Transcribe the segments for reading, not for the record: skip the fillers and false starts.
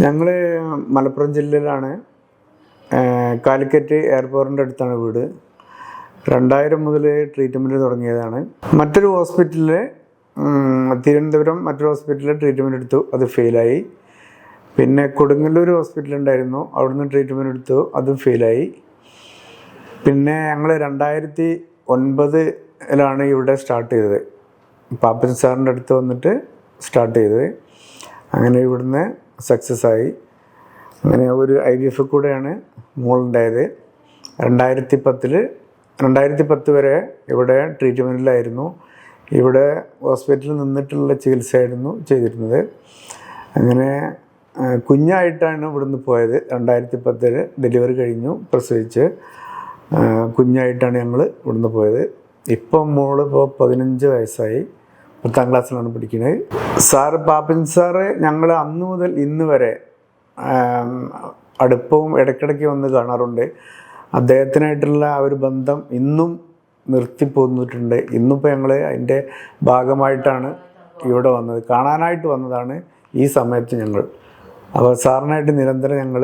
ഞങ്ങൾ മലപ്പുറം ജില്ലയിലാണ്. കാലിക്കറ്റ് എയർപോർട്ടിൻ്റെ അടുത്താണ് വീട്. 2000 മുതൽ ട്രീറ്റ്മെൻറ്റ് തുടങ്ങിയതാണ്. മറ്റൊരു ഹോസ്പിറ്റലിൽ തിരുവനന്തപുരം മറ്റൊരു ഹോസ്പിറ്റലിൽ ട്രീറ്റ്മെൻറ്റ് എടുത്തു, അത് ഫെയിലായി. പിന്നെ കൊടുങ്ങല്ലൂർ ഹോസ്പിറ്റലുണ്ടായിരുന്നു, അവിടുന്ന് ട്രീറ്റ്മെൻറ്റ് എടുത്തു, അതും ഫെയിലായി. പിന്നെ ഞങ്ങൾ 2009 ഇവിടെ സ്റ്റാർട്ട് ചെയ്തത്. പാപ്പൻ സാറിൻ്റെ അടുത്ത് വന്നിട്ട് സ്റ്റാർട്ട് ചെയ്തത്. അങ്ങനെ ഇവിടുന്ന് സക്സസ് ആയി. അങ്ങനെ ഒരു IVF കൂടെയാണ് മോളുണ്ടായത്. 2010 വരെ ഇവിടെ ട്രീറ്റ്മെൻറ്റിലായിരുന്നു. ഇവിടെ ഹോസ്പിറ്റലിൽ നിന്നിട്ടുള്ള ചികിത്സയായിരുന്നു ചെയ്തിരുന്നത്. അങ്ങനെ കുഞ്ഞായിട്ടാണ് ഇവിടുന്ന് പോയത്. 2010 ഡെലിവറി കഴിഞ്ഞു, പ്രസവിച്ച് കുഞ്ഞായിട്ടാണ് ഞങ്ങൾ ഇവിടുന്ന് പോയത്. ഇപ്പം മോളിപ്പോൾ 15 വയസ്സായി, 10ാം ക്ലാസ്സിലാണ് പഠിക്കുന്നത്. പാപ്പൻ സാറ് ഞങ്ങൾ അന്ന് മുതൽ ഇന്ന് വരെ അടുപ്പവും ഇടയ്ക്കിടയ്ക്ക് വന്ന് കാണാറുണ്ട്. അദ്ദേഹത്തിനായിട്ടുള്ള ആ ഒരു ബന്ധം ഇന്നും നിർത്തിപ്പോന്നിട്ടുണ്ട്. ഇന്നിപ്പോൾ ഞങ്ങൾ അതിൻ്റെ ഭാഗമായിട്ടാണ് ഇവിടെ വന്നത്, കാണാനായിട്ട് വന്നതാണ് ഈ സമയത്ത് ഞങ്ങൾ. അപ്പോൾ സാറിനായിട്ട് നിരന്തരം ഞങ്ങൾ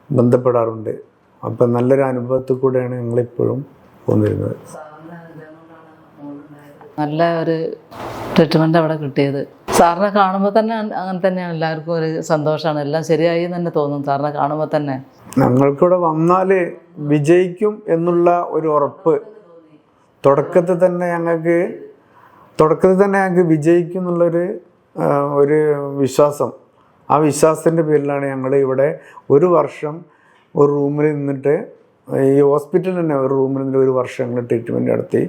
ബന്ധപ്പെടാറുണ്ട്. അപ്പം നല്ലൊരു അനുഭവത്തിൽ കൂടെയാണ് ഞങ്ങളിപ്പോഴും പോന്നിരുന്നത്. നല്ല ഒരു ട്രീറ്റ്മെൻറ്റ് അവിടെ കിട്ടിയത്. സാറിനെ കാണുമ്പോൾ തന്നെ അങ്ങനെ തന്നെയാണ്, എല്ലാവർക്കും ഒരു സന്തോഷമാണ്. എല്ലാം ശരിയായി തന്നെ തോന്നും സാറിനെ കാണുമ്പോൾ തന്നെ. ഞങ്ങൾക്കിവിടെ വന്നാൽ വിജയിക്കും എന്നുള്ള ഒരു ഉറപ്പ് തുടക്കത്തിൽ തന്നെ ഞങ്ങൾക്ക് വിജയിക്കും എന്നുള്ളൊരു വിശ്വാസം. ആ വിശ്വാസത്തിൻ്റെ പേരിലാണ് ഞങ്ങൾ ഇവിടെ ഒരു വർഷം ഒരു റൂമിൽ നിന്നിട്ട്, ഈ ഹോസ്പിറ്റലിൽ തന്നെ ഒരു റൂമിൽ നിന്നിട്ട് ഒരു വർഷം ഞങ്ങൾ ട്രീറ്റ്മെൻറ്റ് നടത്തി.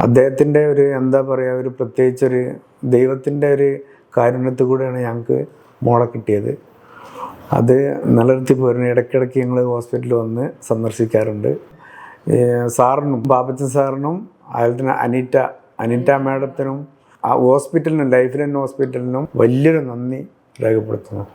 അദ്ദേഹത്തിൻ്റെ ഒരു ഒരു പ്രത്യേകിച്ചൊരു ദൈവത്തിൻ്റെ ഒരു കാരുണ്യത്തിൽ കൂടെയാണ് ഞങ്ങൾക്ക് മോളെ കിട്ടിയത്. അത് നിലനിർത്തി പോരുന്ന ഇടയ്ക്കിടയ്ക്ക് ഞങ്ങൾ ഹോസ്പിറ്റലിൽ വന്ന് സന്ദർശിക്കാറുണ്ട്. സാറിനും പാപ്പച്ചൻ സാറിനും അതുപോലെ തന്നെ അനിറ്റ മാഡത്തിനും ആ ഹോസ്പിറ്റലിനും ലൈഫ് ലൈൻ ഹോസ്പിറ്റലിനും വലിയൊരു നന്ദി രേഖപ്പെടുത്തുന്നു.